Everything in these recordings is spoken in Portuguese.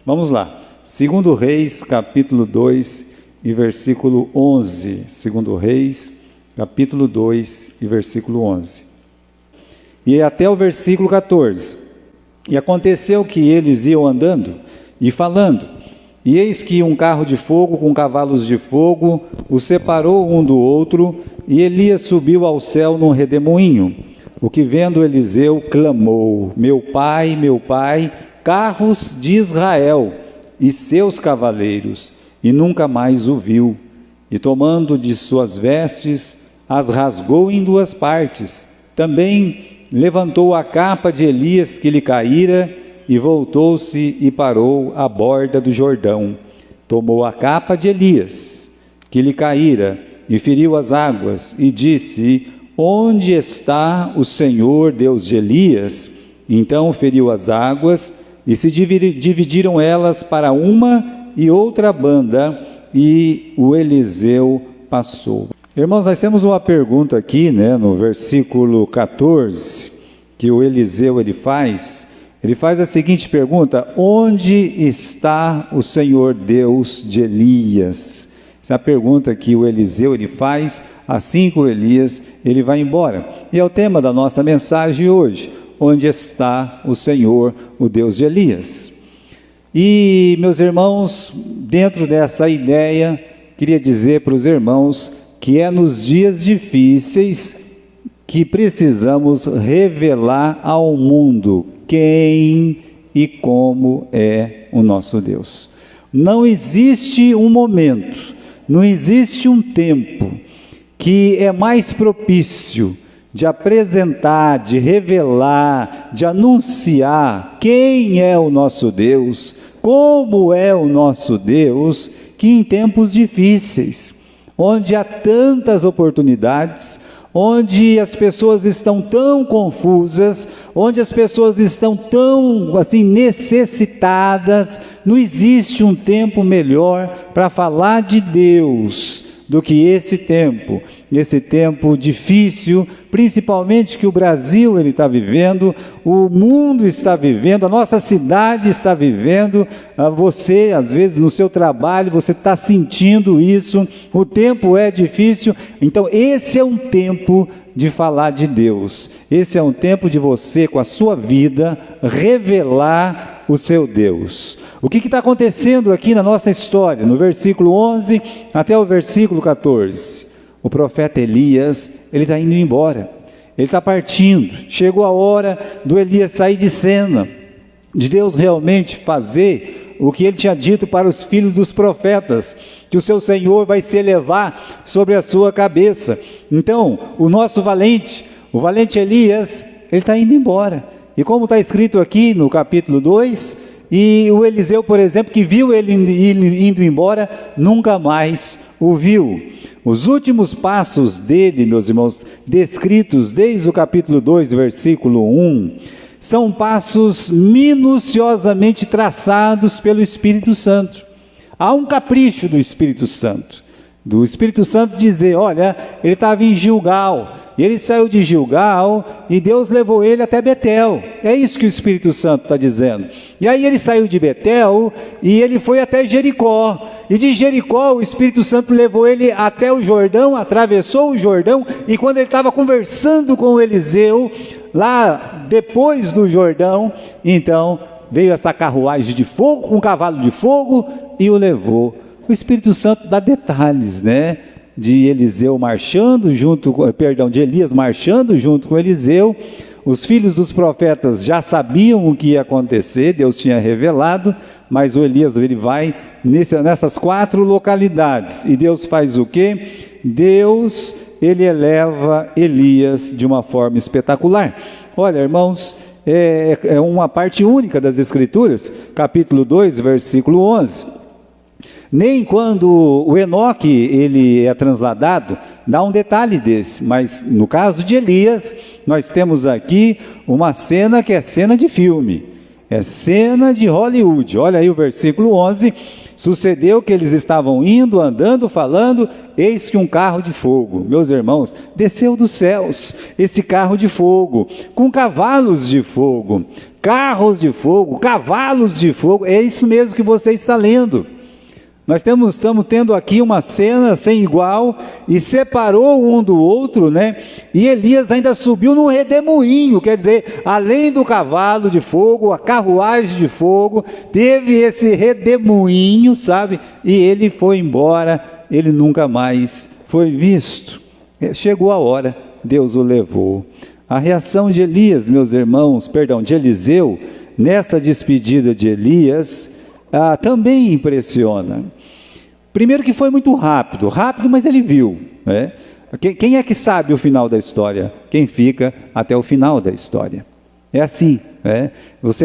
Vamos lá. 2 Reis, capítulo 2 e versículo 11. 2 Reis, capítulo 2 e versículo 11. E até o versículo 14. E aconteceu que eles iam andando e falando, e eis que um carro de fogo com cavalos de fogo os separou um do outro, e Elias subiu ao céu num redemoinho. O que vendo Eliseu clamou: meu pai, carros de Israel e seus cavaleiros, e nunca mais o viu. E tomando de suas vestes, as rasgou em duas partes. Também levantou a capa de Elias que lhe caíra, e voltou-se e parou à borda do Jordão. Tomou a capa de Elias que lhe caíra, e feriu as águas, e disse: onde está o Senhor Deus de Elias? Então feriu as águas, e se dividiram elas para uma e outra banda, e o Eliseu passou. Irmãos, nós temos uma pergunta aqui, no versículo 14, que o Eliseu ele faz a seguinte pergunta: onde está o Senhor Deus de Elias? Essa é a pergunta que o Eliseu ele faz assim que o Elias ele vai embora. E é o tema da nossa mensagem hoje: onde está o Senhor, o Deus de Elias? E, meus irmãos, dentro dessa ideia, queria dizer para os irmãos que é nos dias difíceis que precisamos revelar ao mundo quem e como é o nosso Deus. Não existe um momento, não existe um tempo que é mais propício de apresentar, de revelar, de anunciar quem é o nosso Deus, como é o nosso Deus, que em tempos difíceis, onde há tantas oportunidades, onde as pessoas estão tão confusas, onde as pessoas estão tão necessitadas, não existe um tempo melhor para falar de Deus do que esse tempo difícil, principalmente que o Brasil ele está vivendo, o mundo está vivendo, a nossa cidade está vivendo, você às vezes no seu trabalho você está sentindo isso, o tempo é difícil. Então esse é um tempo de falar de Deus, esse é um tempo de você com a sua vida revelar o seu Deus. O que está acontecendo aqui na nossa história? No versículo 11 até o versículo 14, o profeta Elias, ele está indo embora, ele está partindo, chegou a hora do Elias sair de cena, de Deus realmente fazer o que ele tinha dito para os filhos dos profetas, que o seu Senhor vai se elevar sobre a sua cabeça. Então, o nosso valente, o valente Elias, ele está indo embora. E como está escrito aqui no capítulo 2, e o Eliseu, por exemplo, que viu ele indo embora, nunca mais o viu. Os últimos passos dele, meus irmãos, descritos desde o capítulo 2, versículo 1, são passos minuciosamente traçados pelo Espírito Santo. Há um capricho do Espírito Santo dizer: olha, ele estava em Gilgal, e ele saiu de Gilgal, e Deus levou ele até Betel. É isso que o Espírito Santo está dizendo. E aí ele saiu de Betel, e ele foi até Jericó, e de Jericó o Espírito Santo levou ele até o Jordão, atravessou o Jordão, e quando ele estava conversando com o Eliseu, lá depois do Jordão, então veio essa carruagem de fogo, com um cavalo de fogo, e o levou. O Espírito Santo dá detalhes, de Elias marchando junto com Eliseu. Os filhos dos profetas já sabiam o que ia acontecer, Deus tinha revelado, mas o Elias ele vai nessas 4 localidades, e Deus faz o quê? Deus ele eleva Elias de uma forma espetacular. Olha, irmãos, é uma parte única das Escrituras, capítulo 2, versículo 11. Nem quando o Enoque ele é transladado, dá um detalhe desse, mas no caso de Elias, nós temos aqui uma cena que é cena de filme, é cena de Hollywood. Olha aí o versículo 11, sucedeu que eles estavam indo, andando, falando, eis que um carro de fogo, meus irmãos, desceu dos céus, esse carro de fogo, com cavalos de fogo, carros de fogo, cavalos de fogo, é isso mesmo que você está lendo. Nós estamos tendo aqui uma cena sem igual, e separou um do outro, né? E Elias ainda subiu num redemoinho, quer dizer, além do cavalo de fogo, a carruagem de fogo, teve esse redemoinho, sabe? E ele foi embora, ele nunca mais foi visto. Chegou a hora, Deus o levou. A reação de Elias, meus irmãos, de Eliseu, nessa despedida de Elias, também impressiona. Primeiro que foi muito rápido, mas ele viu, né? Quem é que sabe o final da história? Quem fica até o final da história. É assim, né?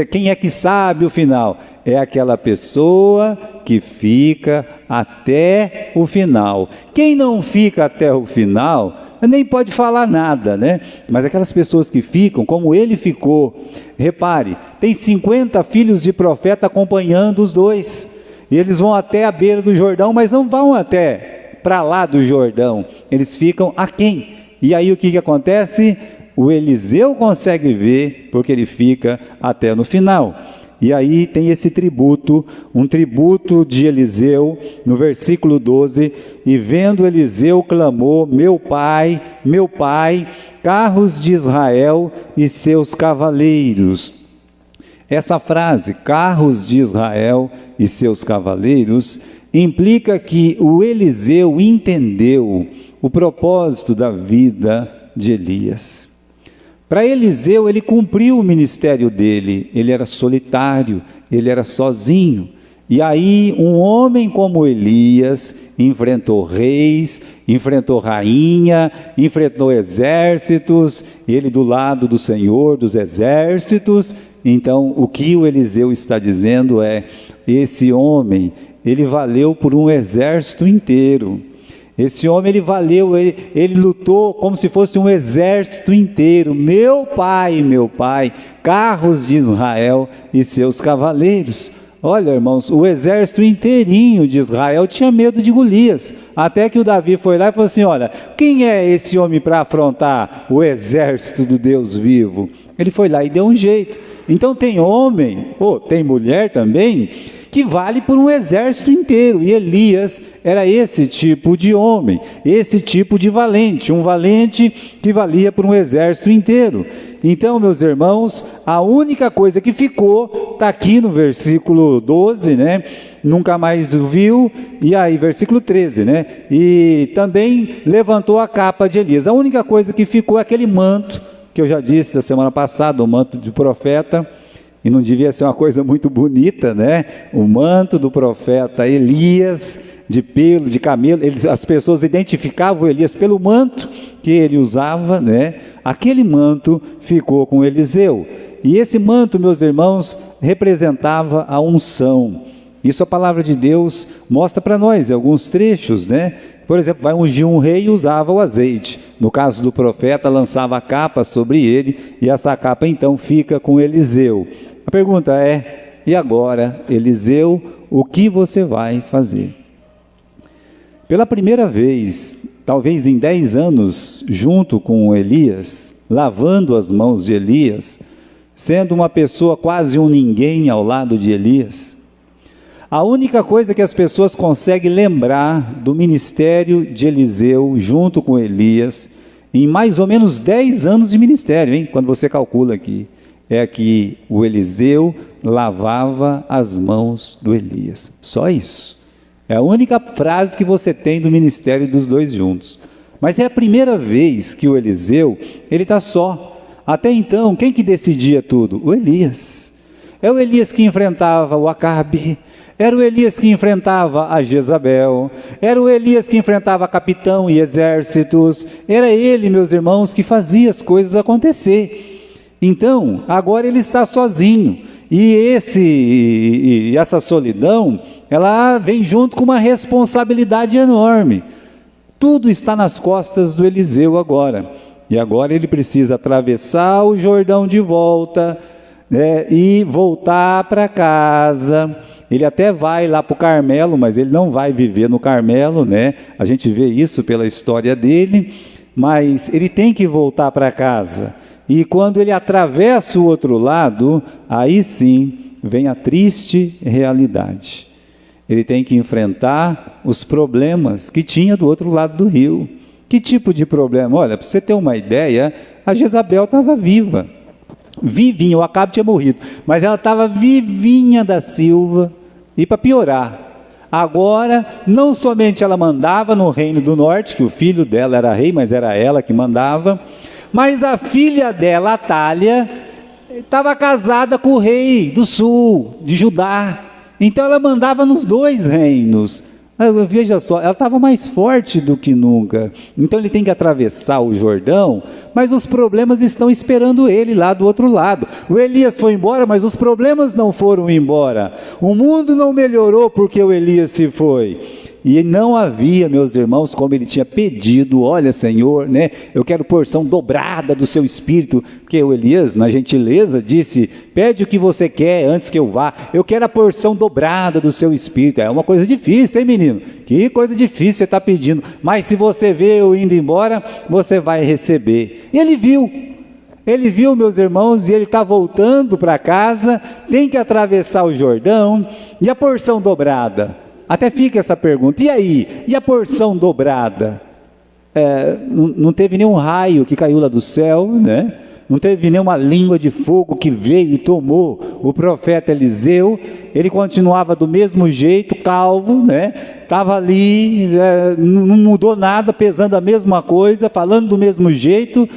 Quem é que sabe o final? É aquela pessoa que fica até o final. Quem não fica até o final, nem pode falar nada, né? Mas aquelas pessoas que ficam, como ele ficou, repare, tem 50 filhos de profeta acompanhando os dois, e eles vão até a beira do Jordão, mas não vão até para lá do Jordão, eles ficam aquém. E aí o que acontece? O Eliseu consegue ver, porque ele fica até no final. E aí tem esse tributo, um tributo de Eliseu, no versículo 12, e vendo Eliseu clamou, meu pai, carros de Israel e seus cavaleiros. Essa frase, carros de Israel e seus cavaleiros, implica que o Eliseu entendeu o propósito da vida de Elias. Para Eliseu, ele cumpriu o ministério dele, ele era solitário, ele era sozinho. E aí, um homem como Elias enfrentou reis, enfrentou rainha, enfrentou exércitos, ele do lado do Senhor dos exércitos. Então, o que o Eliseu está dizendo é, esse homem, ele valeu por um exército inteiro. Esse homem, ele valeu, ele lutou como se fosse um exército inteiro. Meu pai, carros de Israel e seus cavaleiros. Olha, irmãos, o exército inteirinho de Israel tinha medo de Golias. Até que o Davi foi lá e falou assim, olha, quem é esse homem para afrontar o exército do Deus vivo? Ele foi lá e deu um jeito. Então tem homem, tem mulher também, que vale por um exército inteiro, e Elias era esse tipo de homem, esse tipo de valente, um valente que valia por um exército inteiro. Então, meus irmãos, a única coisa que ficou, está aqui no versículo 12, né? Nunca mais o viu, e aí versículo 13, né? E também levantou a capa de Elias. A única coisa que ficou é aquele manto, que eu já disse da semana passada, o manto de profeta, e não devia ser uma coisa muito bonita, né? O manto do profeta Elias, de pelo, de camelo, as pessoas identificavam Elias pelo manto que ele usava, né? Aquele manto ficou com Eliseu, e esse manto, meus irmãos, representava a unção. Isso a palavra de Deus mostra para nós, em alguns trechos, né? Por exemplo, vai ungir um rei e usava o azeite. No caso do profeta, lançava a capa sobre ele, e essa capa então fica com Eliseu. A pergunta é, e agora, Eliseu, o que você vai fazer? Pela primeira vez, talvez em 10 anos, junto com Elias, lavando as mãos de Elias, sendo uma pessoa quase um ninguém ao lado de Elias, a única coisa que as pessoas conseguem lembrar do ministério de Eliseu junto com Elias, em mais ou menos 10 anos de ministério, hein? Quando você calcula aqui, é que o Eliseu lavava as mãos do Elias. Só isso. É a única frase que você tem do ministério dos dois juntos. Mas é a primeira vez que o Eliseu, ele está só. Até então, quem que decidia tudo? O Elias. É o Elias que enfrentava o Acabe, era o Elias que enfrentava a Jezabel, era o Elias que enfrentava capitão e exércitos, era ele, meus irmãos, que fazia as coisas acontecer. Então, agora ele está sozinho, e essa solidão, ela vem junto com uma responsabilidade enorme. Tudo está nas costas do Eliseu agora, e agora ele precisa atravessar o Jordão de volta, e voltar para casa, ele até vai lá para o Carmelo, mas ele não vai viver no Carmelo, né? A gente vê isso pela história dele, mas ele tem que voltar para casa. E quando ele atravessa o outro lado, aí sim vem a triste realidade. Ele tem que enfrentar os problemas que tinha do outro lado do rio. Que tipo de problema? Olha, para você ter uma ideia, a Jezabel estava viva. Vivinha, o Acabe tinha morrido, mas ela estava vivinha da Silva. E para piorar, agora, não somente ela mandava no reino do norte, que o filho dela era rei, mas era ela que mandava, mas a filha dela, Atália, estava casada com o rei do sul, de Judá. Então ela mandava nos dois reinos. Veja só, ela estava mais forte do que nunca. Então ele tem que atravessar o Jordão, mas os problemas estão esperando ele lá do outro lado. O Elias foi embora, mas os problemas não foram embora. O mundo não melhorou porque o Elias se foi. E não havia, meus irmãos, como ele tinha pedido, olha Senhor, né, eu quero porção dobrada do seu Espírito, porque o Elias, na gentileza, disse, pede o que você quer antes que eu vá, eu quero a porção dobrada do seu Espírito. É uma coisa difícil, hein menino? Que coisa difícil você está pedindo, mas se você vê eu indo embora, você vai receber. E ele viu, meus irmãos, e ele está voltando para casa, tem que atravessar o Jordão, e a porção dobrada? Até fica essa pergunta, e aí? E a porção dobrada? Não teve nenhum raio que caiu lá do céu, né? Não teve nenhuma língua de fogo que veio e tomou o profeta Eliseu. Ele continuava do mesmo jeito, calvo, né? Estava ali, não mudou nada, pesando a mesma coisa, falando do mesmo jeito.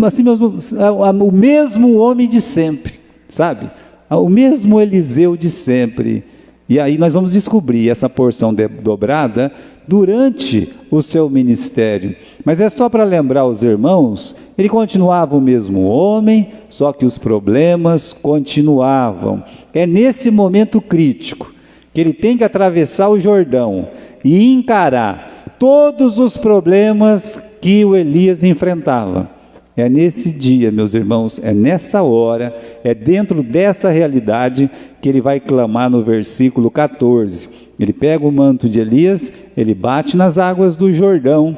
Assim, o mesmo homem de sempre, sabe? O mesmo Eliseu de sempre. E aí nós vamos descobrir essa porção dobrada durante o seu ministério. Mas é só para lembrar os irmãos, ele continuava o mesmo homem, só que os problemas continuavam. É nesse momento crítico que ele tem que atravessar o Jordão e encarar todos os problemas que o Elias enfrentava. É nesse dia, meus irmãos, é nessa hora, é dentro dessa realidade que ele vai clamar no versículo 14. Ele pega o manto de Elias, ele bate nas águas do Jordão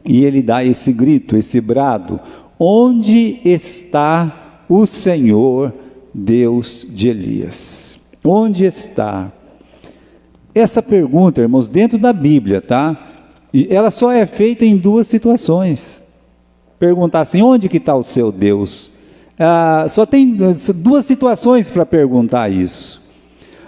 e ele dá esse grito, esse brado: onde está o Senhor, Deus de Elias? Onde está? Essa pergunta, irmãos, dentro da Bíblia, tá? Ela só é feita em duas situações. Perguntar assim, onde que está o seu Deus? Só tem duas situações para perguntar isso.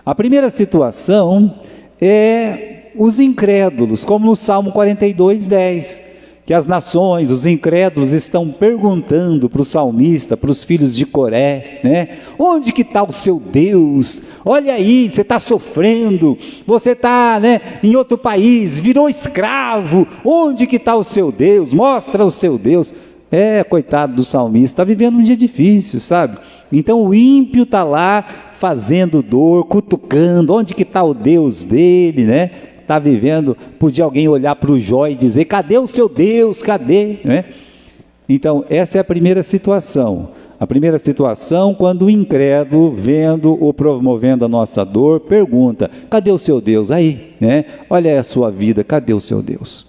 A primeira situação é os incrédulos, como no Salmo 42:10, que as nações, os incrédulos estão perguntando para o salmista, para os filhos de Coré, né? Onde que está o seu Deus? Olha aí, você está sofrendo, você está, né, em outro país, virou escravo, onde que está o seu Deus? Mostra o seu Deus. Coitado do salmista, está vivendo um dia difícil, sabe? Então o ímpio está lá fazendo dor, cutucando, onde que está o Deus dele, né? Está vivendo, podia alguém olhar para o Jó e dizer, cadê o seu Deus, cadê? Né? Então essa é a primeira situação. A primeira situação, quando o incrédulo, vendo ou promovendo a nossa dor, pergunta, cadê o seu Deus? Aí, né? Olha a sua vida, cadê o seu Deus?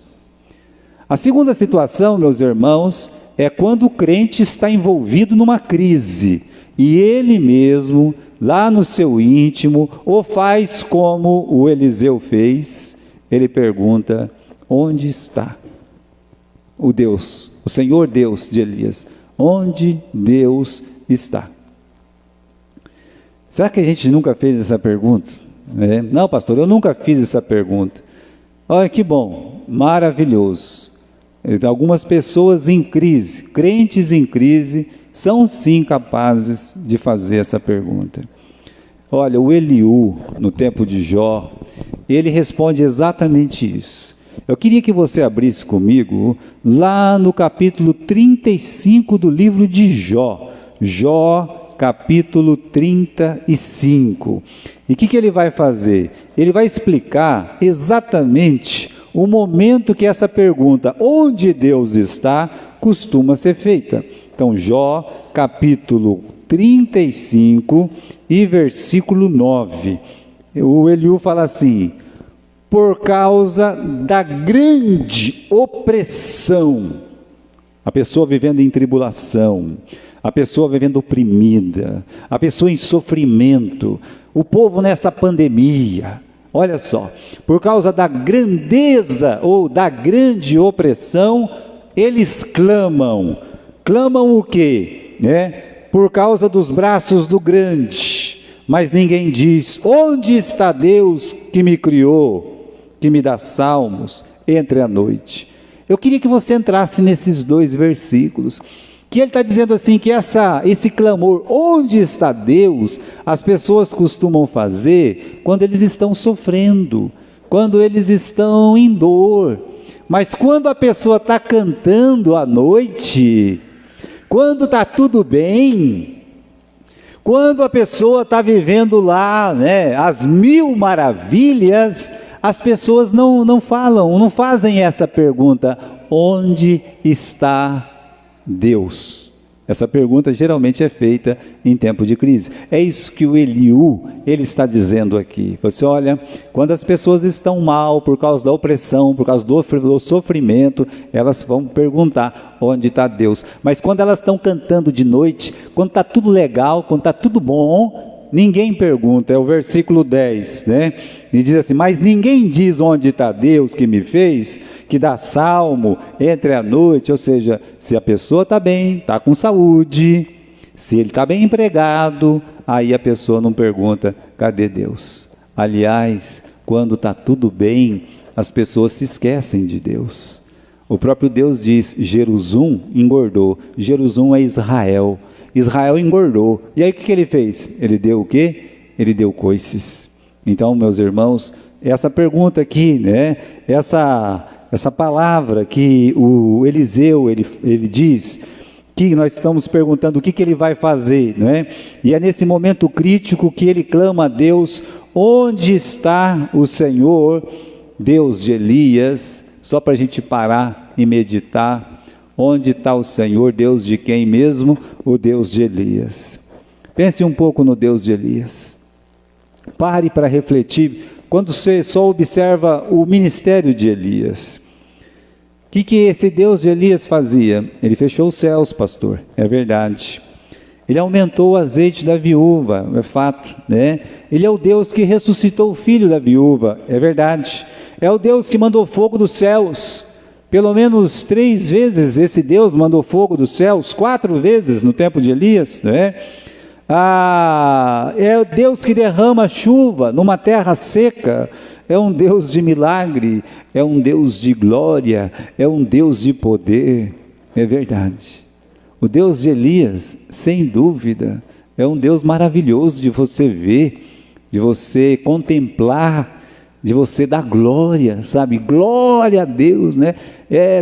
A segunda situação, meus irmãos, é quando o crente está envolvido numa crise, e ele mesmo, lá no seu íntimo, ou faz como o Eliseu fez, ele pergunta, onde está o Deus, o Senhor Deus de Elias? Onde Deus está? Será que a gente nunca fez essa pergunta? Não, pastor, eu nunca fiz essa pergunta. Olha que bom, maravilhoso. Algumas pessoas em crise, crentes em crise, são sim capazes de fazer essa pergunta. Olha, o Eliú, no tempo de Jó, ele responde exatamente isso. Eu queria que você abrisse comigo lá no capítulo 35 do livro de Jó. Jó, capítulo 35. E o que ele vai fazer? Ele vai explicar exatamente o momento que essa pergunta, onde Deus está, costuma ser feita. Então, Jó, capítulo 35 e versículo 9. O Eliú fala assim: por causa da grande opressão, a pessoa vivendo em tribulação, a pessoa vivendo oprimida, a pessoa em sofrimento, o povo nessa pandemia, olha só, por causa da grandeza ou da grande opressão, eles clamam o quê? Por causa dos braços do grande, mas ninguém diz: onde está Deus que me criou, que me dá salmos entre a noite? Eu queria que você entrasse nesses dois versículos, que ele está dizendo assim, que esse clamor, onde está Deus, as pessoas costumam fazer quando eles estão sofrendo, quando eles estão em dor, mas quando a pessoa está cantando à noite, quando está tudo bem, quando a pessoa está vivendo lá, as mil maravilhas, as pessoas não falam, não fazem essa pergunta: onde está Deus? Essa pergunta geralmente é feita em tempo de crise. É isso que o Eliú, ele está dizendo aqui. Você olha, quando as pessoas estão mal por causa da opressão, por causa do sofrimento, elas vão perguntar: onde está Deus? Mas quando elas estão cantando de noite, quando está tudo legal, quando está tudo bom, ninguém pergunta. É o versículo 10, e diz assim: mas ninguém diz onde está Deus que me fez, que dá salmo entre a noite. Ou seja, se a pessoa está bem, está com saúde, se ele está bem empregado, aí a pessoa não pergunta: cadê Deus? Aliás, quando está tudo bem, as pessoas se esquecem de Deus. O próprio Deus diz: Jerusalém engordou. Jerusalém é Israel. Israel engordou. E aí o que ele fez? Ele deu o quê? Ele deu coices. Então, meus irmãos, essa pergunta aqui, essa palavra que o Eliseu, ele diz, que nós estamos perguntando o que ele vai fazer, E é nesse momento crítico que ele clama a Deus: onde está o Senhor, Deus de Elias? Só para a gente parar e meditar. Onde está o Senhor, Deus de quem mesmo? O Deus de Elias. Pense um pouco no Deus de Elias. Pare para refletir, quando você só observa o ministério de Elias. O que esse Deus de Elias fazia? Ele fechou os céus, pastor, é verdade. Ele aumentou o azeite da viúva, é fato, Ele é o Deus que ressuscitou o filho da viúva, é verdade. É o Deus que mandou fogo dos céus. Pelo menos 3 vezes esse Deus mandou fogo dos céus, 4 vezes no tempo de Elias, é o Deus que derrama chuva numa terra seca, é um Deus de milagre, é um Deus de glória, é um Deus de poder, é verdade. O Deus de Elias, sem dúvida, é um Deus maravilhoso de você ver, de você contemplar, de você dar glória, sabe? Glória a Deus,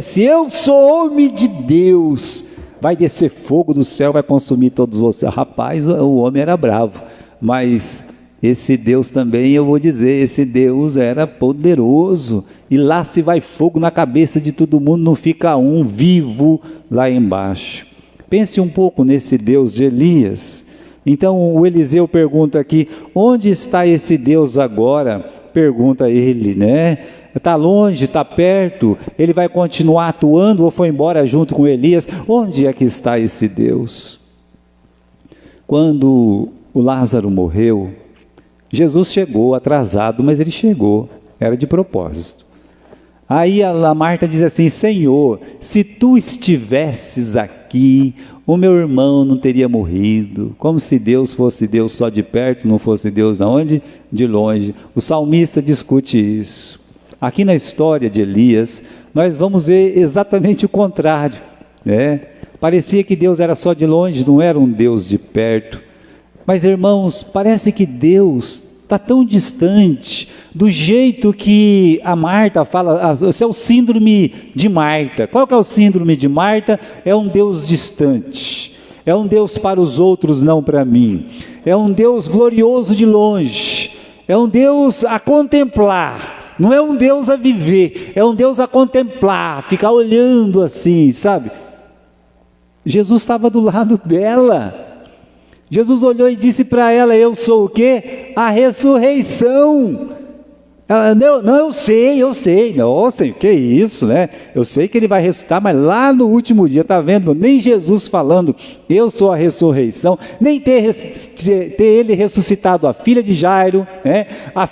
se eu sou homem de Deus, vai descer fogo do céu, vai consumir todos vocês. Rapaz, o homem era bravo, mas esse Deus também, eu vou dizer, esse Deus era poderoso, e lá se vai fogo na cabeça de todo mundo, não fica um vivo lá embaixo. Pense um pouco nesse Deus de Elias. Então o Eliseu pergunta aqui: onde está esse Deus agora? Pergunta ele, Está longe, está perto? Ele vai continuar atuando ou foi embora junto com Elias? Onde é que está esse Deus? Quando o Lázaro morreu, Jesus chegou atrasado, mas ele chegou, era de propósito. Aí a Marta diz assim: Senhor, se tu estivesses aqui, o meu irmão não teria morrido. Como se Deus fosse Deus só de perto, não fosse Deus de onde? De longe. O salmista discute isso. Aqui na história de Elias, nós vamos ver exatamente o contrário, Parecia que Deus era só de longe, não era um Deus de perto. Mas, irmãos, parece que Deus está tão distante, do jeito que a Marta fala. Esse é o síndrome de Marta. Qual que é o síndrome de Marta? É um Deus distante, é um Deus para os outros, não para mim, é um Deus glorioso de longe, é um Deus a contemplar, não é um Deus a viver, é um Deus a contemplar, ficar olhando assim, sabe? Jesus estava do lado dela. Jesus olhou e disse para ela: eu sou o quê? A ressurreição. Ela, não, eu sei, nossa, que isso, né? Eu sei que ele vai ressuscitar, mas lá no último dia, tá vendo? Nem Jesus falando, eu sou a ressurreição, nem ter ele ressuscitado a filha de Jairo, né? O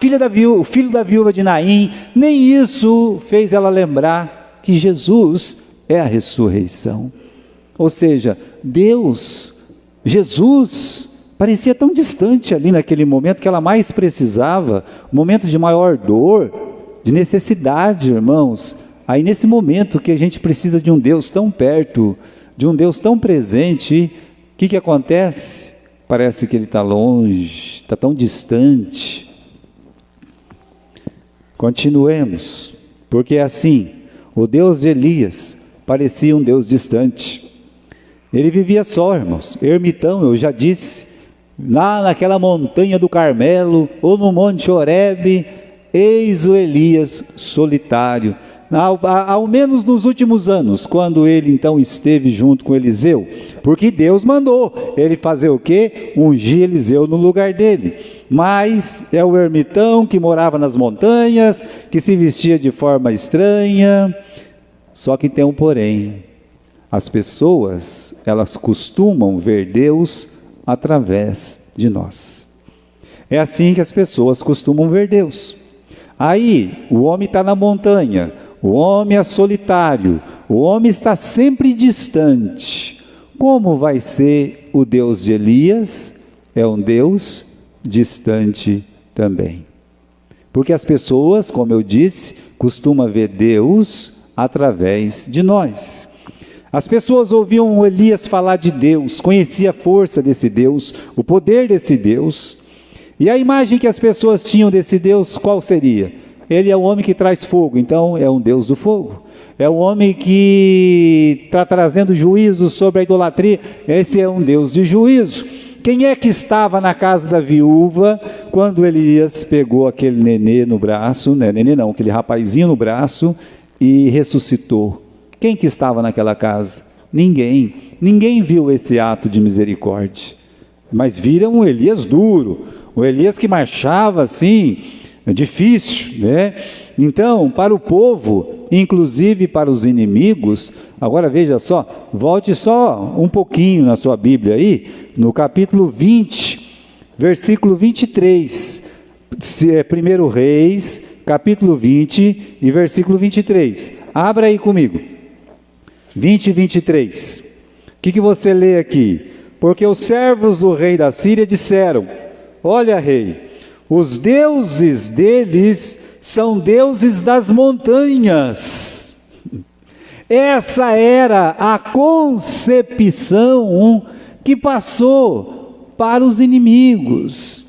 filho da viúva de Naim, nem isso fez ela lembrar que Jesus é a ressurreição. Ou seja, Jesus, parecia tão distante ali naquele momento que ela mais precisava, momento de maior dor, de necessidade, irmãos. Aí nesse momento que a gente precisa de um Deus tão perto, de um Deus tão presente, o que acontece? Parece que ele está longe, está tão distante. Continuemos, porque é assim, o Deus de Elias parecia um Deus distante. Ele vivia só, irmãos, ermitão, eu já disse, lá naquela montanha do Carmelo, ou no Monte Horebe, eis o Elias solitário. Ao menos nos últimos anos, quando ele então esteve junto com Eliseu, porque Deus mandou ele fazer o quê? Ungir Eliseu no lugar dele. Mas é o ermitão que morava nas montanhas, que se vestia de forma estranha. Só que tem um porém. As pessoas, elas costumam ver Deus através de nós. É assim que as pessoas costumam ver Deus. Aí, o homem está na montanha, o homem é solitário, o homem está sempre distante. Como vai ser o Deus de Elias? É um Deus distante também. Porque as pessoas, como eu disse, costumam ver Deus através de nós. As pessoas ouviam Elias falar de Deus, conheciam a força desse Deus, o poder desse Deus. E a imagem que as pessoas tinham desse Deus, qual seria? Ele é o homem que traz fogo, então é um Deus do fogo. É o homem que está trazendo juízo sobre a idolatria, esse é um Deus de juízo. Quem é que estava na casa da viúva quando Elias pegou aquele nenê no braço, aquele rapazinho no braço e ressuscitou? Quem que estava naquela casa? Ninguém viu esse ato de misericórdia, mas viram o Elias duro, o Elias que marchava assim, difícil, né? Então, para o povo, inclusive para os inimigos, agora veja só, volte só um pouquinho na sua Bíblia aí, no capítulo 20, versículo 23, 1 Reis, capítulo 20 e versículo 23, abra aí comigo. 20 e 23, o que você lê aqui? Porque os servos do rei da Síria disseram: olha, rei, os deuses deles são deuses das montanhas. Essa era a concepção que passou para os inimigos,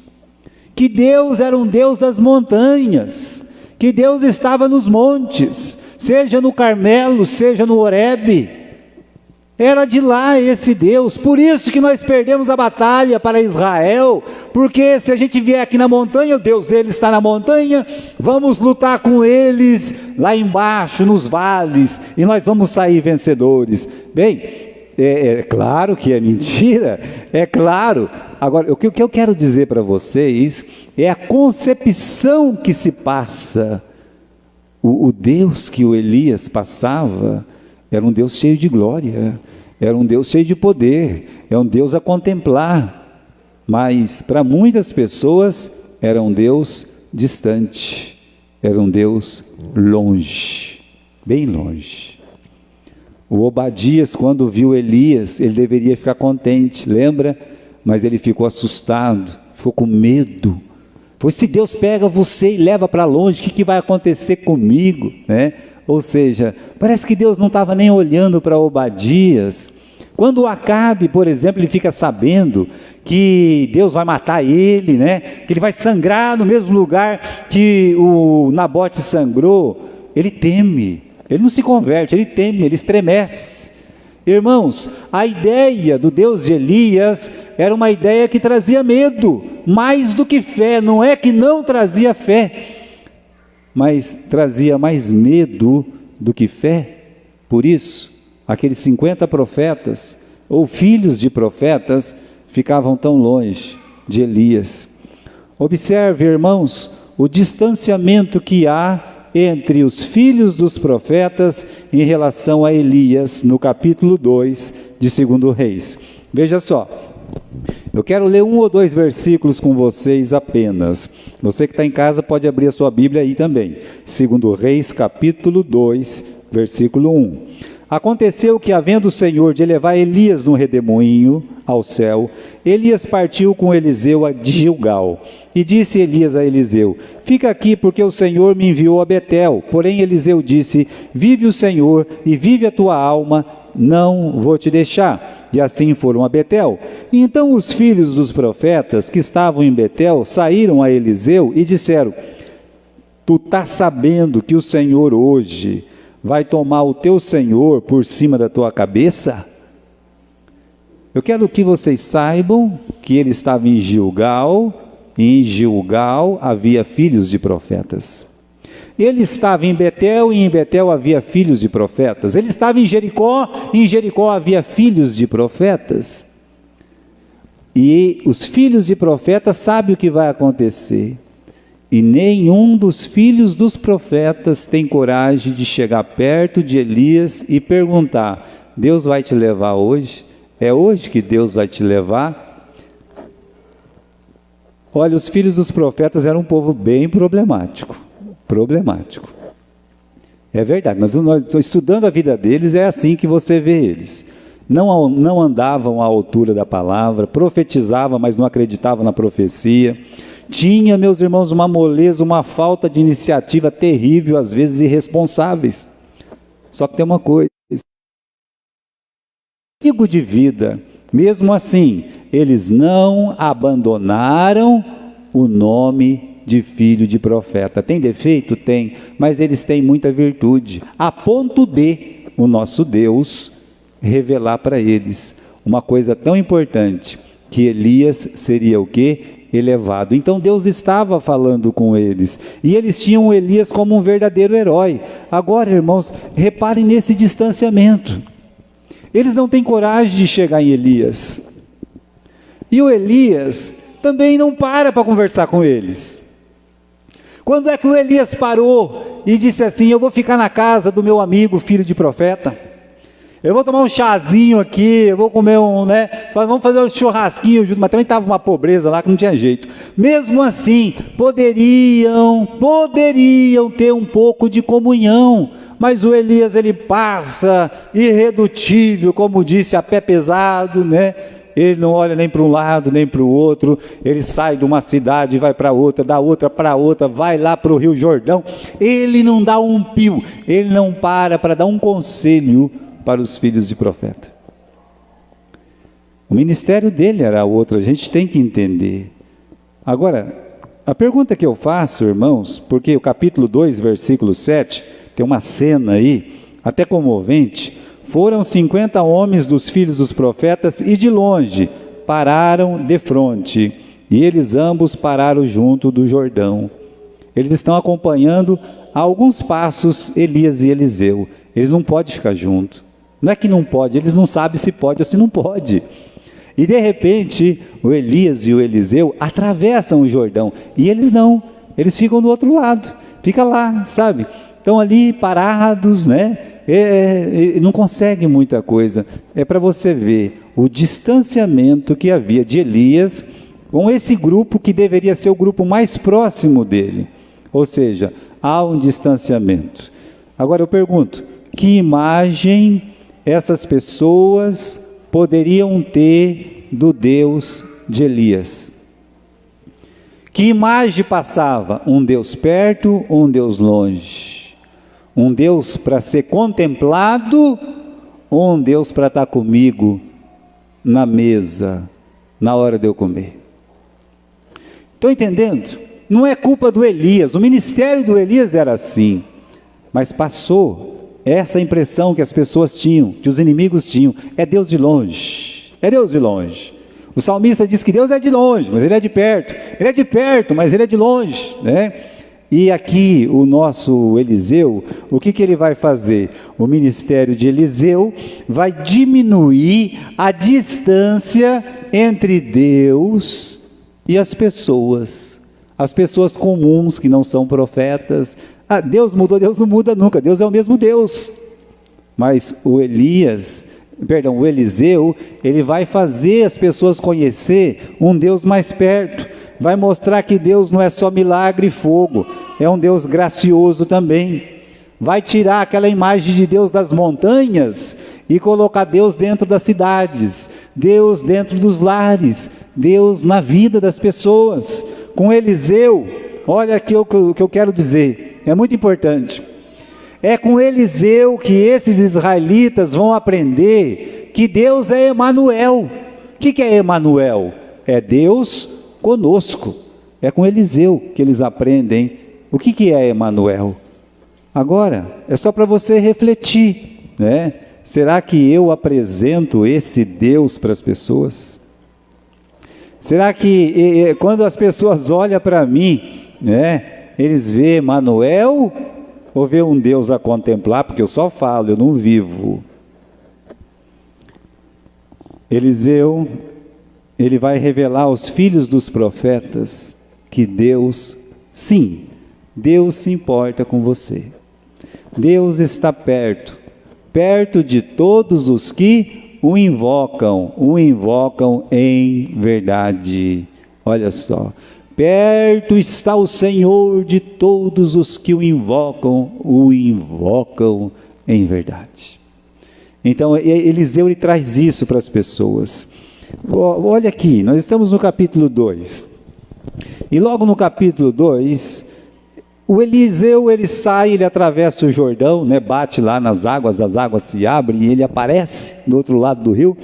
que Deus era um Deus das montanhas, que Deus estava nos montes, seja no Carmelo, seja no Horebe, era de lá esse Deus. Por isso que nós perdemos a batalha para Israel, porque se a gente vier aqui na montanha, o Deus deles está na montanha, vamos lutar com eles lá embaixo, nos vales, e nós vamos sair vencedores. Bem, é claro que é mentira, é claro. Agora, o que eu quero dizer para vocês é a concepção que se passa. O Deus que o Elias passava era um Deus cheio de glória, era um Deus cheio de poder, é um Deus a contemplar, mas para muitas pessoas era um Deus distante, era um Deus longe, bem longe. O Obadias, quando viu Elias, ele deveria ficar contente, lembra? Mas ele ficou assustado, ficou com medo. Pois se Deus pega você e leva para longe, o que vai acontecer comigo, né? Ou seja, parece que Deus não estava nem olhando para Obadias. Quando o Acabe, por exemplo, ele fica sabendo que Deus vai matar ele, né? Que ele vai sangrar no mesmo lugar que o Nabote sangrou, ele teme, ele não se converte, ele teme, ele estremece. Irmãos, a ideia do Deus de Elias era uma ideia que trazia medo, mais do que fé. Não é que não trazia fé, mas trazia mais medo do que fé. Por isso, aqueles 50 profetas, ou filhos de profetas ficavam tão longe de Elias. Observe, irmãos, o distanciamento que há entre os filhos dos profetas em relação a Elias, no capítulo 2 de 2 Reis. Veja só, eu quero ler 1 ou 2 versículos com vocês apenas. Você que está em casa pode abrir a sua Bíblia aí também. 2 Reis, capítulo 2, versículo 1. Aconteceu que, havendo o Senhor de elevar Elias no redemoinho ao céu, Elias partiu com Eliseu de Gilgal. E disse Elias a Eliseu: fica aqui, porque o Senhor me enviou a Betel. Porém Eliseu disse: vive o Senhor e vive a tua alma, não vou te deixar. E assim foram a Betel. E então os filhos dos profetas que estavam em Betel saíram a Eliseu e disseram: tu estás sabendo que o Senhor hoje vai tomar o teu senhor por cima da tua cabeça? Eu quero que vocês saibam que ele estava em Gilgal, e em Gilgal havia filhos de profetas. Ele estava em Betel, e em Betel havia filhos de profetas. Ele estava em Jericó, e em Jericó havia filhos de profetas. E os filhos de profetas sabem o que vai acontecer. E nenhum dos filhos dos profetas tem coragem de chegar perto de Elias e perguntar: Deus vai te levar hoje? É hoje que Deus vai te levar? Olha, os filhos dos profetas eram um povo bem problemático. É verdade, nós estudando a vida deles, é assim que você vê eles. Não andavam à altura da palavra, profetizavam, mas não acreditavam na profecia. Tinha, meus irmãos, uma moleza, uma falta de iniciativa terrível, às vezes irresponsáveis. Só que tem uma coisa: de vida, mesmo assim, eles não abandonaram o nome de filho de profeta. Tem defeito? Tem, mas eles têm muita virtude, a ponto de o nosso Deus revelar para eles uma coisa tão importante, que Elias seria o quê? Elevado. Então Deus estava falando com eles, e eles tinham Elias como um verdadeiro herói. Agora, irmãos, reparem nesse distanciamento. Eles não têm coragem de chegar em Elias, e o Elias também não para conversar com eles. Quando é que o Elias parou e disse assim: eu vou ficar na casa do meu amigo filho de profeta, eu vou tomar um chazinho aqui, eu vou comer vamos fazer um churrasquinho junto? Mas também estava uma pobreza lá que não tinha jeito. Mesmo assim, poderiam ter um pouco de comunhão, mas o Elias, ele passa irredutível, como disse, a pé pesado, Ele não olha nem para um lado, nem para o outro. Ele sai de uma cidade e vai para outra, da outra para outra, vai lá para o Rio Jordão. Ele não dá um pio, ele não para dar um conselho para os filhos de profeta. O ministério dele era outro, a gente tem que entender. Agora, a pergunta que eu faço, irmãos, porque o capítulo 2, versículo 7, tem uma cena aí, até comovente. Foram 50 homens dos filhos dos profetas e de longe pararam defronte, e eles ambos pararam junto do Jordão. Eles estão acompanhando a alguns passos Elias e Eliseu. Eles não podem ficar juntos. Não é que não pode, eles não sabem se pode ou se não pode. E de repente, o Elias e o Eliseu atravessam o Jordão, e eles não, eles ficam do outro lado, fica lá, sabe? Estão ali parados, não conseguem muita coisa. É para você ver o distanciamento que havia de Elias com esse grupo que deveria ser o grupo mais próximo dele. Ou seja, há um distanciamento. Agora eu pergunto, que imagem essas pessoas poderiam ter do Deus de Elias? Que imagem passava? Um Deus perto ou um Deus longe? Um Deus para ser contemplado ou um Deus para estar comigo na mesa, na hora de eu comer? Estão entendendo? Não é culpa do Elias, o ministério do Elias era assim, mas passou essa impressão que as pessoas tinham, que os inimigos tinham: é Deus de longe, é Deus de longe. O salmista diz que Deus é de longe, mas Ele é de perto. Ele é de perto, mas Ele é de longe, E aqui o nosso Eliseu, o que ele vai fazer? O ministério de Eliseu vai diminuir a distância entre Deus e as pessoas comuns que não são profetas. Ah, Deus mudou? Deus não muda nunca, Deus é o mesmo Deus. Mas o Eliseu, ele vai fazer as pessoas conhecer um Deus mais perto, vai mostrar que Deus não é só milagre e fogo, é um Deus gracioso também. Vai tirar aquela imagem de Deus das montanhas e colocar Deus dentro das cidades, Deus dentro dos lares, Deus na vida das pessoas. Com Eliseu, olha aqui o que eu quero dizer, é muito importante. É com Eliseu que esses israelitas vão aprender que Deus é Emanuel. O que é Emanuel? É Deus conosco. É com Eliseu que eles aprendem o que é Emanuel. Agora, é só para você refletir, né? Será que eu apresento esse Deus para as pessoas? Será que quando as pessoas olham para mim, né, eles veem Emanuel ou vê um Deus a contemplar? Porque eu só falo, eu não vivo. Eliseu, ele vai revelar aos filhos dos profetas que Deus, sim, Deus se importa com você. Deus está perto de todos os que o invocam em verdade. Olha só, perto está o Senhor de todos os que o invocam em verdade. Então, Eliseu, ele traz isso para as pessoas. Olha aqui, nós estamos no capítulo 2. E logo no capítulo 2, o Eliseu, ele sai, ele atravessa o Jordão, né, bate lá nas águas, as águas se abrem e ele aparece do outro lado do rio.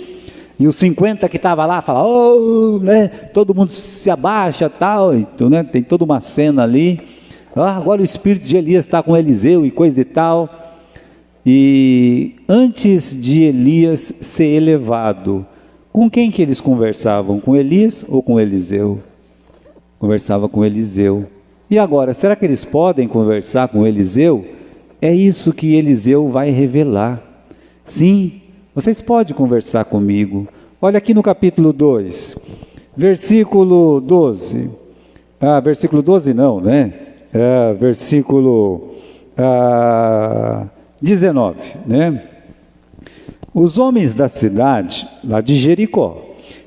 E os 50 que estavam lá falam, oh, né, todo mundo se abaixa, tal, então, né, tem toda uma cena ali. Ah, agora o espírito de Elias está com Eliseu e coisa e tal. E antes de Elias ser elevado, com quem que eles conversavam? Com Elias ou com Eliseu? Conversava com Eliseu. E agora, será que eles podem conversar com Eliseu? É isso que Eliseu vai revelar. Sim, vocês podem conversar comigo. Olha aqui no capítulo 2, versículo 12. Versículo 12 não, né? Versículo 19, né? Os homens da cidade, lá de Jericó,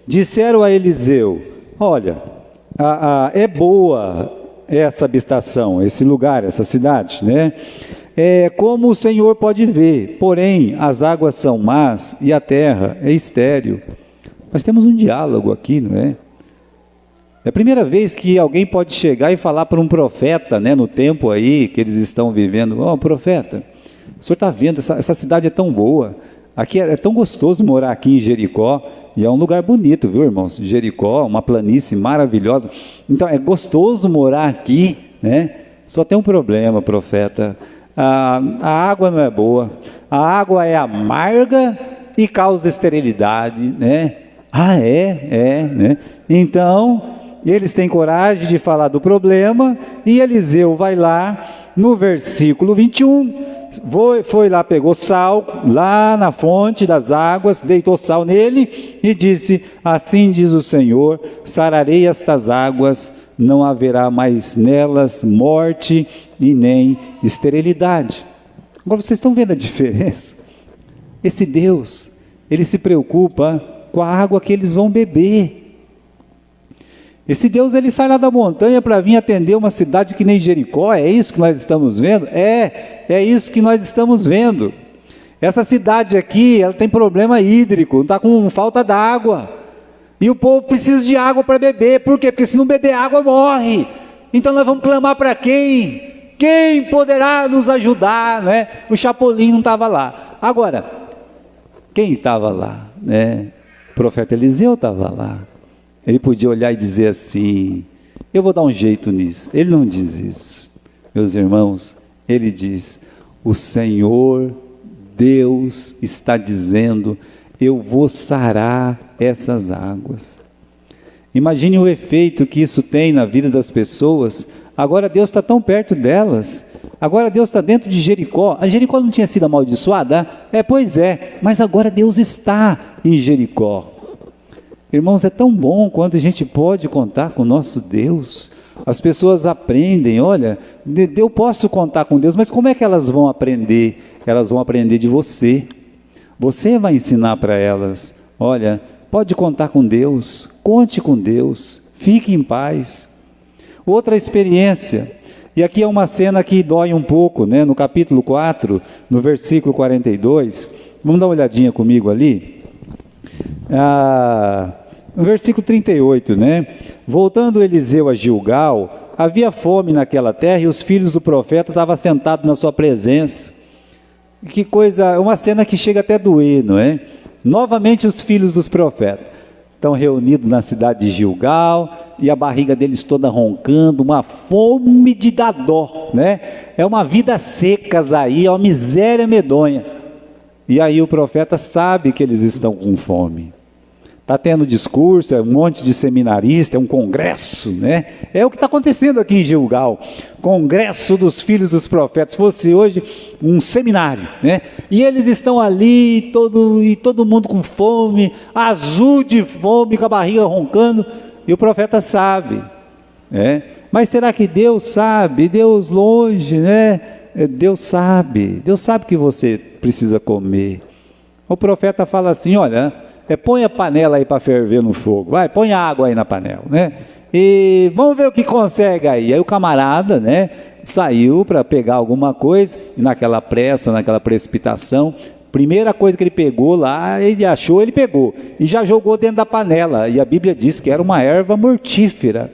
disseram a Eliseu, olha, é boa essa habitação, esse lugar, essa cidade, né? Como o Senhor pode ver, porém as águas são más e a terra é estéril. Nós temos um diálogo aqui, não é? É a primeira vez que alguém pode chegar e falar para um profeta, né, no tempo aí que eles estão vivendo, profeta, o senhor está vendo, essa cidade é tão boa, aqui é tão gostoso morar aqui em Jericó, e é um lugar bonito, viu, irmãos? Jericó, uma planície maravilhosa. Então, é gostoso morar aqui, né? Só tem um problema, profeta. A água não é boa. A água é amarga e causa esterilidade, né? Né? Então, eles têm coragem de falar do problema, e Eliseu vai lá, no versículo 21, foi lá, pegou sal, lá na fonte das águas, deitou sal nele e disse, assim diz o Senhor, sararei estas águas, não haverá mais nelas morte e nem esterilidade. Agora vocês estão vendo a diferença? Esse Deus, ele se preocupa com a água que eles vão beber. Esse Deus, ele sai lá da montanha para vir atender uma cidade que nem Jericó. É isso que nós estamos vendo? É isso que nós estamos vendo. Essa cidade aqui, ela tem problema hídrico, está com falta d'água. E o povo precisa de água para beber. Por quê? Porque se não beber água, morre. Então nós vamos clamar para quem? Quem poderá nos ajudar, né? O Chapolin não estava lá. Agora, quem estava lá, né? O profeta Eliseu estava lá. Ele podia olhar e dizer assim, eu vou dar um jeito nisso. Ele não diz isso. Meus irmãos, ele diz, o Senhor Deus está dizendo, eu vou sarar essas águas. Imagine o efeito que isso tem na vida das pessoas. Agora Deus está tão perto delas. Agora Deus está dentro de Jericó. A Jericó não tinha sido amaldiçoada? Pois é, mas agora Deus está em Jericó. Irmãos, é tão bom quando a gente pode contar com o nosso Deus. As pessoas aprendem, olha, eu posso contar com Deus, mas como é que elas vão aprender? Elas vão aprender de você. Você vai ensinar para elas, olha, pode contar com Deus, conte com Deus, fique em paz. Outra experiência, e aqui é uma cena que dói um pouco, né? No capítulo 4, no versículo 42, vamos dar uma olhadinha comigo ali. No versículo 38, né? Voltando Eliseu a Gilgal, havia fome naquela terra e os filhos do profeta estavam sentados na sua presença. Que coisa, uma cena que chega até a doer, não é? Novamente os filhos dos profetas estão reunidos na cidade de Gilgal e a barriga deles toda roncando, uma fome de dar dó, né? É uma vida secas aí, é uma miséria medonha. E aí o profeta sabe que eles estão com fome. Está tendo discurso, é um monte de seminarista, é um congresso, né? É o que está acontecendo aqui em Gilgal. Congresso dos filhos dos profetas. Se fosse hoje um seminário, né? E eles estão ali, todo mundo com fome, azul de fome, com a barriga roncando. E o profeta sabe, né? Mas será que Deus sabe? Deus longe, né? Deus sabe que você precisa comer. O profeta fala assim, olha, põe a panela aí para ferver no fogo, vai, põe água aí na panela, né? E vamos ver o que consegue aí. Aí o camarada, né, saiu para pegar alguma coisa, e naquela pressa, naquela precipitação, primeira coisa que ele pegou lá, ele achou, ele pegou, e já jogou dentro da panela, e a Bíblia diz que era uma erva mortífera.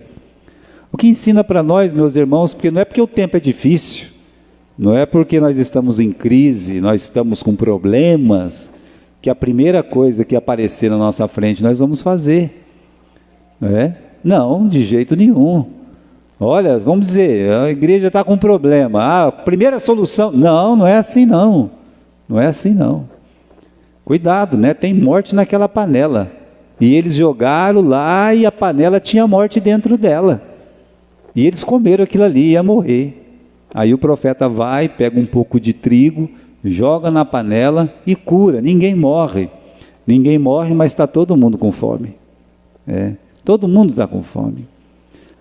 O que ensina para nós, meus irmãos, porque não é porque o tempo é difícil, não é porque nós estamos em crise, nós estamos com problemas, que a primeira coisa que aparecer na nossa frente nós vamos fazer, não é? Não, de jeito nenhum. Olha, vamos dizer, a igreja está com um problema, a primeira solução, não é assim não, não é assim não. Cuidado, né? Tem morte naquela panela, e eles jogaram lá e a panela tinha morte dentro dela, e eles comeram aquilo ali e ia morrer. Aí o profeta vai, pega um pouco de trigo, joga na panela e cura, ninguém morre, mas está todo mundo com fome, todo mundo está com fome.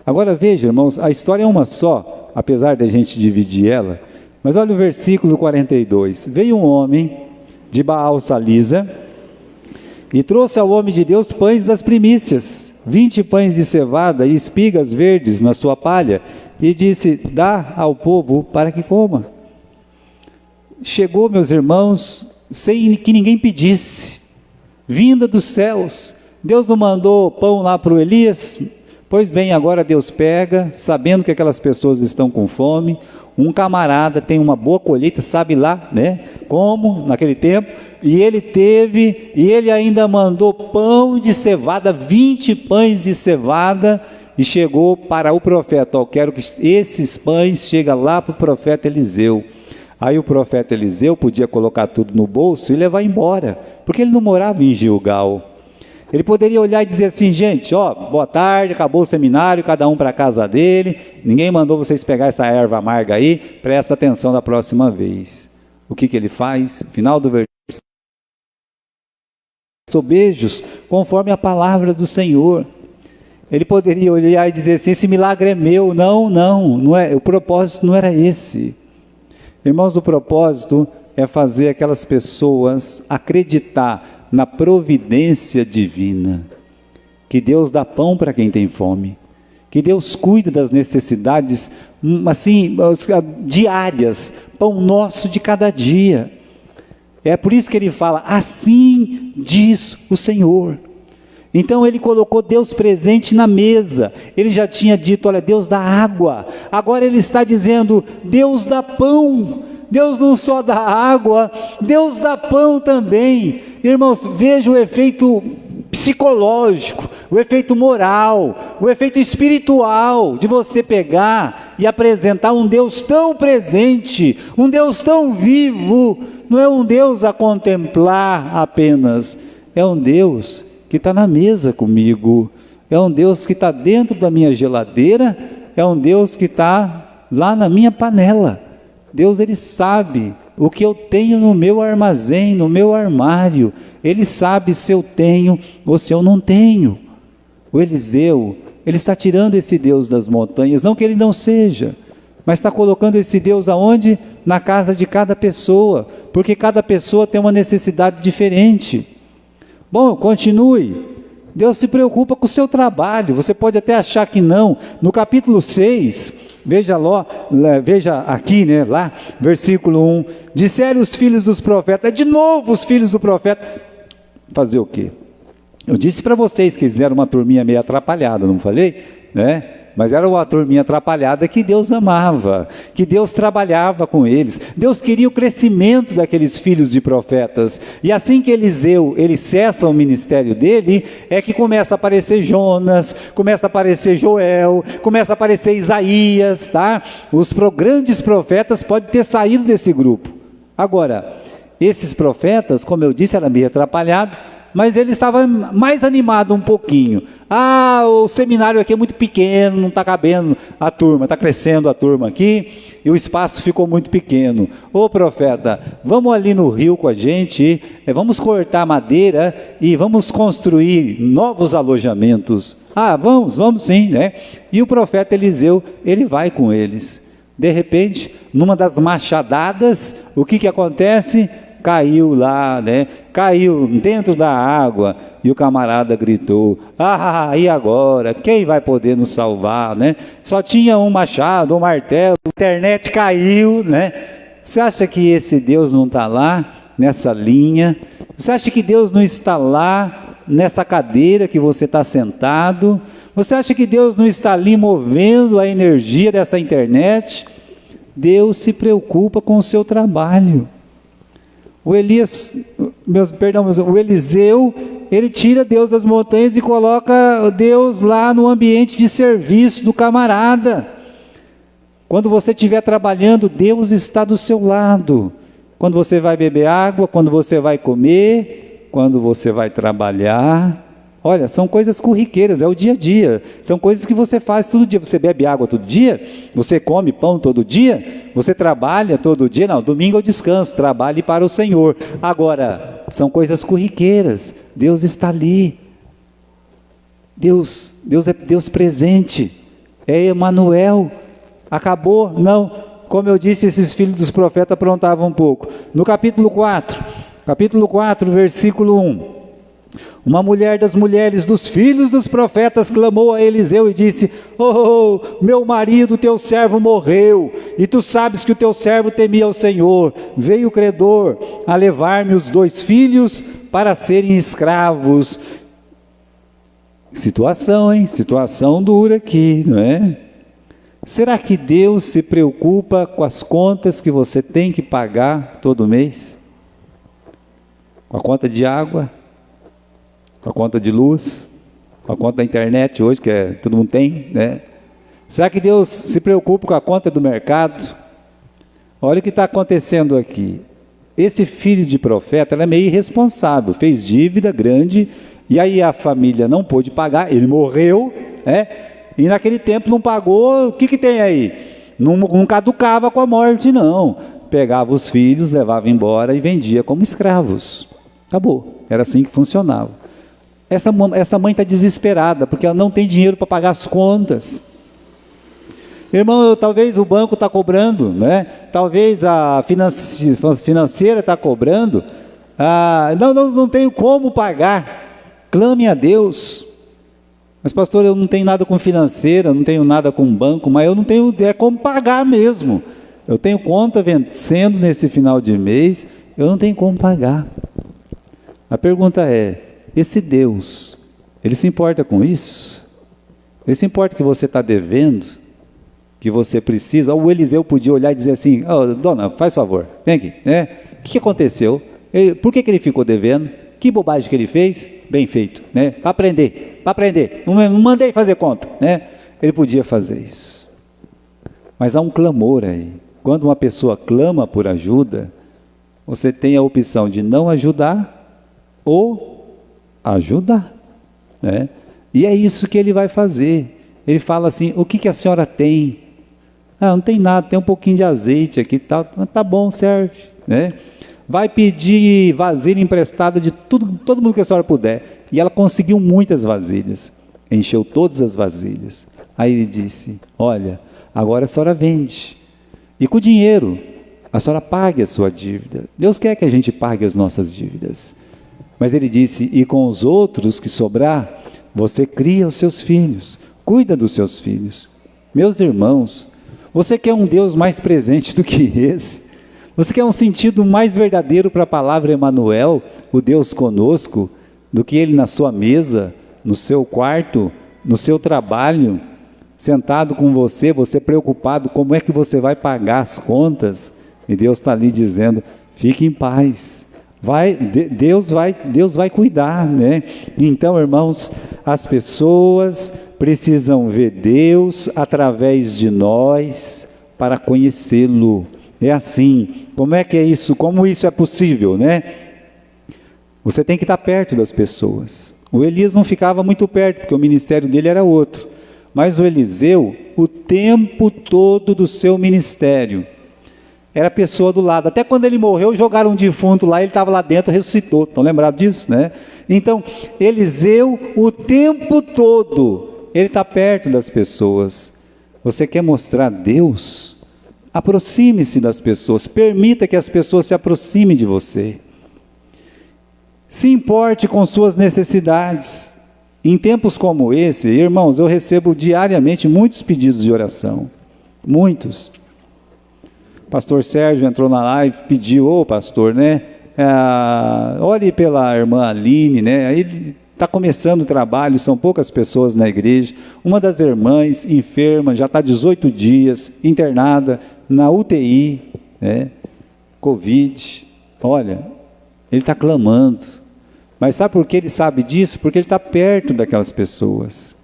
Agora veja, irmãos, a história é uma só, apesar de a gente dividir ela, mas olha o versículo 42, veio um homem de Baal-Salisa e trouxe ao homem de Deus pães das primícias, 20 pães de cevada e espigas verdes na sua palha, e disse, dá ao povo para que coma. Chegou, meus irmãos, sem que ninguém pedisse, vinda dos céus. Deus não mandou pão lá para o Elias? Pois bem, agora Deus pega, sabendo que aquelas pessoas estão com fome, um camarada tem uma boa colheita, sabe lá, né, como, naquele tempo, e ele ainda mandou pão de cevada, 20 pães de cevada, e chegou para o profeta, quero que esses pães cheguem lá para o profeta Eliseu. Aí o profeta Eliseu podia colocar tudo no bolso e levar embora, porque ele não morava em Gilgal. Ele poderia olhar e dizer assim, gente, boa tarde, acabou o seminário, cada um para a casa dele, ninguém mandou vocês pegar essa erva amarga aí, presta atenção da próxima vez. O que ele faz? Final do versículo. Beijos, conforme a palavra do Senhor. Ele poderia olhar e dizer assim, esse milagre é meu. Não é, o propósito não era esse. Irmãos, o propósito é fazer aquelas pessoas acreditar na providência divina, que Deus dá pão para quem tem fome, que Deus cuida das necessidades, assim, diárias, pão nosso de cada dia. É por isso que ele fala, assim diz o Senhor. Então ele colocou Deus presente na mesa. Ele já tinha dito, olha, Deus dá água. Agora ele está dizendo, Deus dá pão. Deus não só dá água, Deus dá pão também. Irmãos, veja o efeito psicológico, o efeito moral, o efeito espiritual de você pegar e apresentar um Deus tão presente, um Deus tão vivo. Não é um Deus a contemplar apenas, é um Deus que está na mesa comigo. é um Deus que está dentro da minha geladeira, é um Deus que está lá na minha panela. Deus, Ele sabe o que eu tenho no meu armazém, no meu armário. Ele sabe se eu tenho ou se eu não tenho. O Eliseu, ele está tirando esse Deus das montanhas, não que ele não seja, mas está colocando esse Deus aonde? Na casa de cada pessoa, porque cada pessoa tem uma necessidade diferente. Bom, continue. Deus se preocupa com o seu trabalho. Você pode até achar que não. No capítulo 6, veja aqui, né, lá, versículo 1, disseram os filhos dos profetas, de novo os filhos do profeta, fazer o quê? Eu disse para vocês que eles eram uma turminha meio atrapalhada, não falei? Né? Mas era uma turminha atrapalhada que Deus amava, que Deus trabalhava com eles. Deus queria o crescimento daqueles filhos de profetas. E assim que Eliseu, ele cessa o ministério dele, é que começa a aparecer Jonas, começa a aparecer Joel, começa a aparecer Isaías, tá? Os grandes profetas podem ter saído desse grupo. Agora, esses profetas, como eu disse, eram meio atrapalhados, mas ele estava mais animado um pouquinho. O seminário aqui é muito pequeno, não está cabendo a turma, está crescendo a turma aqui, e o espaço ficou muito pequeno. Ô profeta, vamos ali no rio com a gente, vamos cortar madeira e vamos construir novos alojamentos. Vamos sim, né? E o profeta Eliseu, ele vai com eles. De repente, numa das machadadas, o que acontece? Caiu lá, né? Caiu dentro da água, e o camarada gritou, e agora? Quem vai poder nos salvar, né? Só tinha um machado, um martelo, a internet caiu, né? Você acha que esse Deus não está lá, nessa linha? Você acha que Deus não está lá, nessa cadeira que você está sentado? Você acha que Deus não está ali movendo a energia dessa internet? Deus se preocupa com o seu trabalho. O Eliseu, ele tira Deus das montanhas e coloca Deus lá no ambiente de serviço do camarada. Quando você estiver trabalhando, Deus está do seu lado. Quando você vai beber água, quando você vai comer, quando você vai trabalhar. Olha, são coisas corriqueiras, é o dia a dia. São coisas que você faz todo dia. Você bebe água todo dia? Você come pão todo dia? Você trabalha todo dia? Não, domingo eu descanso, trabalhe para o Senhor. Agora, são coisas corriqueiras. Deus está ali. Deus é Deus presente. É Emanuel. Acabou? Não. Como eu disse, esses filhos dos profetas aprontavam um pouco. No capítulo 4, versículo 1. Uma mulher das mulheres dos filhos dos profetas clamou a Eliseu e disse: meu marido, teu servo morreu, e tu sabes que o teu servo temia ao Senhor. Veio o credor a levar-me os 2 filhos para serem escravos. Situação, hein? Situação dura aqui, não é? Será que Deus se preocupa com as contas que você tem que pagar todo mês? Com a conta de água? Com a conta de luz, com a conta da internet hoje, que todo mundo tem, né? Será que Deus se preocupa com a conta do mercado? Olha o que está acontecendo aqui. Esse filho de profeta, é meio irresponsável, fez dívida grande, e aí a família não pôde pagar, ele morreu, né? E naquele tempo não pagou, o que tem aí? Não caducava com a morte, não. Pegava os filhos, levava embora e vendia como escravos. Acabou, era assim que funcionava. Essa mãe está desesperada, porque ela não tem dinheiro para pagar as contas. Irmão, talvez o banco está cobrando, né? Talvez a financeira está cobrando. Não tenho como pagar. Clame a Deus. Mas pastor, eu não tenho nada com financeira, não tenho nada com banco, mas eu não tenho como pagar mesmo. Eu tenho conta vencendo nesse final de mês, eu não tenho como pagar. A pergunta é, esse Deus, Ele se importa com isso? Ele se importa que você está devendo? Que você precisa? O Eliseu podia olhar e dizer assim, dona, faz favor, vem aqui, né? O que aconteceu? Por que ele ficou devendo? Que bobagem que ele fez? Bem feito, né? Para aprender, não mandei fazer conta, né? Ele podia fazer isso. Mas há um clamor aí. Quando uma pessoa clama por ajuda, você tem a opção de não ajudar ou ajudar, né? E é isso que ele vai fazer. Ele fala assim: o que a senhora tem? Ah, não tem nada, tem um pouquinho de azeite aqui, tá bom, serve, né? Vai pedir vasilha emprestada de todo mundo que a senhora puder. E ela conseguiu muitas vasilhas, encheu todas as vasilhas. Aí ele disse: olha, agora a senhora vende, e com o dinheiro a senhora pague a sua dívida. Deus quer que a gente pague as nossas dívidas. Mas ele disse: e com os outros que sobrar, você cria os seus filhos, cuida dos seus filhos. Meus irmãos, você quer um Deus mais presente do que esse? Você quer um sentido mais verdadeiro para a palavra Emanuel, o Deus conosco, do que Ele na sua mesa, no seu quarto, no seu trabalho, sentado com você, você preocupado, como é que você vai pagar as contas? E Deus está ali dizendo: fique em paz. Deus vai cuidar, né? Então, irmãos, as pessoas precisam ver Deus através de nós para conhecê-lo. É assim. Como é que é isso? Como isso é possível, né? Você tem que estar perto das pessoas. O Elias não ficava muito perto, porque o ministério dele era outro. Mas o Eliseu, o tempo todo do seu ministério, era a pessoa do lado. Até quando ele morreu, jogaram um defunto lá, ele estava lá dentro, ressuscitou. Estão lembrados disso, né? Então, Eliseu, o tempo todo, ele está perto das pessoas. Você quer mostrar Deus? Aproxime-se das pessoas. Permita que as pessoas se aproximem de você. Se importe com suas necessidades. Em tempos como esse, irmãos, eu recebo diariamente muitos pedidos de oração. Muitos. O pastor Sérgio entrou na live, pediu: pastor, né? Olhe pela irmã Aline, né? Aí ele está começando o trabalho, são poucas pessoas na igreja. Uma das irmãs, enferma, já está 18 dias, internada, na UTI, né? Covid. Olha, ele está clamando. Mas sabe por que ele sabe disso? Porque ele está perto daquelas pessoas.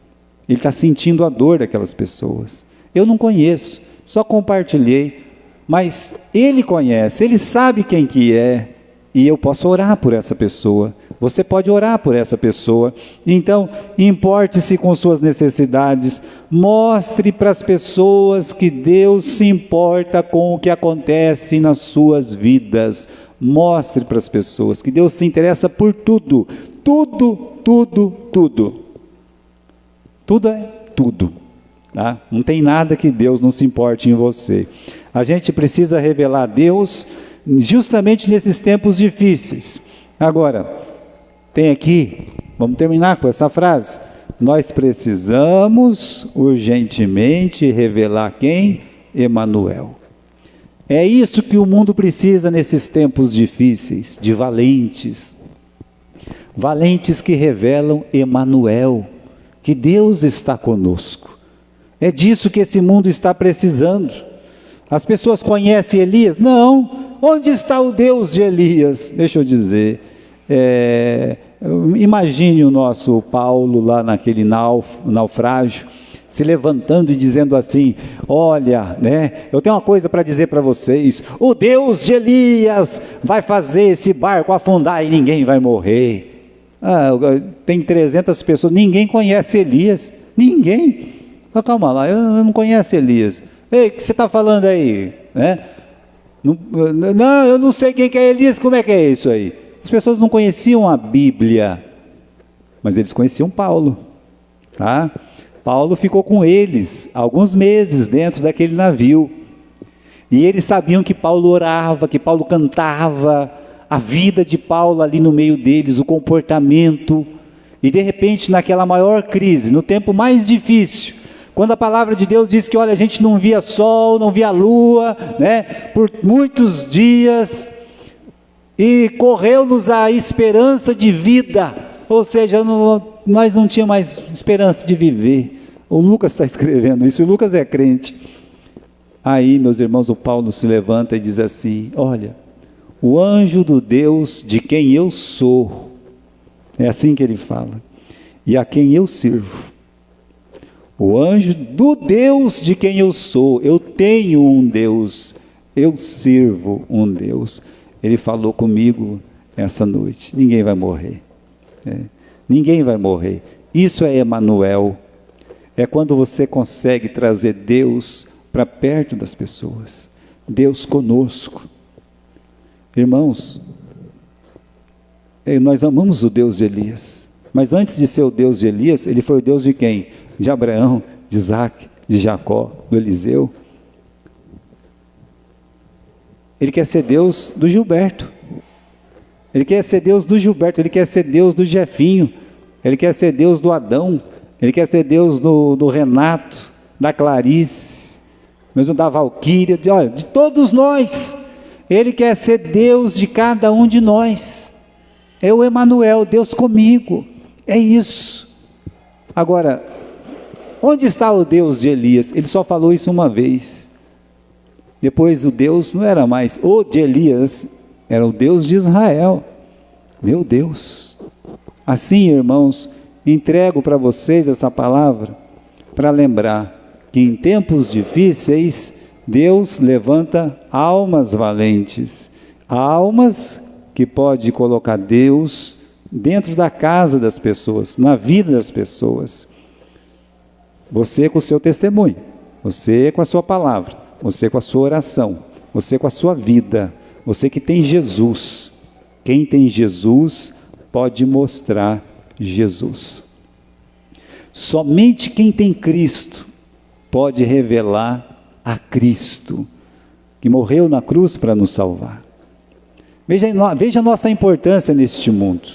Ele está sentindo a dor daquelas pessoas. Eu não conheço, só compartilhei. Mas ele conhece, ele sabe quem que é. E eu posso orar por essa pessoa. Você pode orar por essa pessoa. Então, importe-se com suas necessidades. Mostre para as pessoas que Deus se importa com o que acontece nas suas vidas. Mostre para as pessoas que Deus se interessa por tudo. Tudo, tudo, tudo. Tudo é tudo. Tá? Não tem nada que Deus não se importe em você. A gente precisa revelar a Deus justamente nesses tempos difíceis. Agora, tem aqui, vamos terminar com essa frase: nós precisamos urgentemente revelar quem? Emanuel. É isso que o mundo precisa nesses tempos difíceis, de valentes. Valentes que revelam Emanuel, que Deus está conosco. É disso que esse mundo está precisando. As pessoas conhecem Elias? Não. Onde está o Deus de Elias? Deixa eu dizer. Imagine o nosso Paulo lá naquele naufrágio, se levantando e dizendo assim: olha, né, eu tenho uma coisa para dizer para vocês. O Deus de Elias vai fazer esse barco afundar e ninguém vai morrer. Tem 300 pessoas, ninguém conhece Elias. Ninguém. Calma lá, eu não conheço Elias. Ei, o que você está falando aí? Né? Não, eu não sei quem que é Elias, como é que é isso aí? As pessoas não conheciam a Bíblia, mas eles conheciam Paulo. Tá? Paulo ficou com eles alguns meses dentro daquele navio. E eles sabiam que Paulo orava, que Paulo cantava, a vida de Paulo ali no meio deles, o comportamento. E de repente, naquela maior crise, no tempo mais difícil, quando a palavra de Deus diz que, olha, a gente não via sol, não via lua, né, por muitos dias, e correu-nos a esperança de vida, ou seja, nós não tínhamos mais esperança de viver. O Lucas está escrevendo isso, o Lucas é crente. Aí, meus irmãos, o Paulo se levanta e diz assim: olha, o anjo do Deus de quem eu sou, é assim que ele fala, e a quem eu sirvo. O anjo do Deus de quem eu sou, eu tenho um Deus, eu sirvo um Deus. Ele falou comigo essa noite: ninguém vai morrer. Ninguém vai morrer. Isso é Emanuel. É quando você consegue trazer Deus para perto das pessoas. Deus conosco. Irmãos, nós amamos o Deus de Elias. Mas antes de ser o Deus de Elias, ele foi o Deus de quem? De Abraão, de Isaac, de Jacó, do Eliseu. Ele quer ser Deus do Gilberto. Ele quer ser Deus do Gilberto. Ele quer ser Deus do Jefinho. Ele quer ser Deus do Adão. Ele quer ser Deus do Renato, da Clarice, mesmo da Valquíria, de todos nós. Ele quer ser Deus de cada um de nós. É o Emanuel, Deus comigo. É isso. Agora, onde está o Deus de Elias? Ele só falou isso uma vez. Depois o Deus não era mais o de Elias, era o Deus de Israel. Meu Deus. Assim, irmãos, entrego para vocês essa palavra para lembrar que em tempos difíceis Deus levanta almas valentes, almas que pode colocar Deus dentro da casa das pessoas, na vida das pessoas. Você com o seu testemunho, você com a sua palavra, você com a sua oração, você com a sua vida, você que tem Jesus. Quem tem Jesus pode mostrar Jesus. Somente quem tem Cristo pode revelar a Cristo, que morreu na cruz para nos salvar. Veja a nossa importância neste mundo.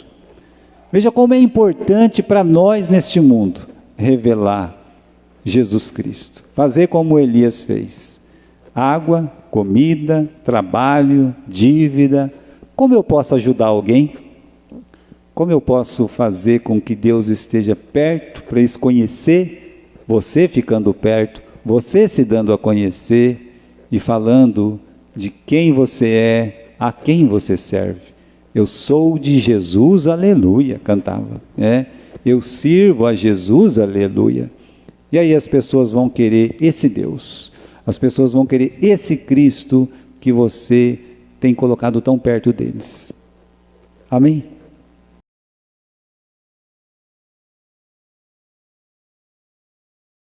Veja como é importante para nós neste mundo revelar Jesus Cristo. Fazer como Elias fez. Água, comida, trabalho, dívida. Como eu posso ajudar alguém? Como eu posso fazer com que Deus esteja perto para eles conhecer, você ficando perto, você se dando a conhecer e falando de quem você é, a quem você serve. Eu sou de Jesus, aleluia, cantava. Eu sirvo a Jesus, aleluia. E aí as pessoas vão querer esse Deus, as pessoas vão querer esse Cristo que você tem colocado tão perto deles. Amém?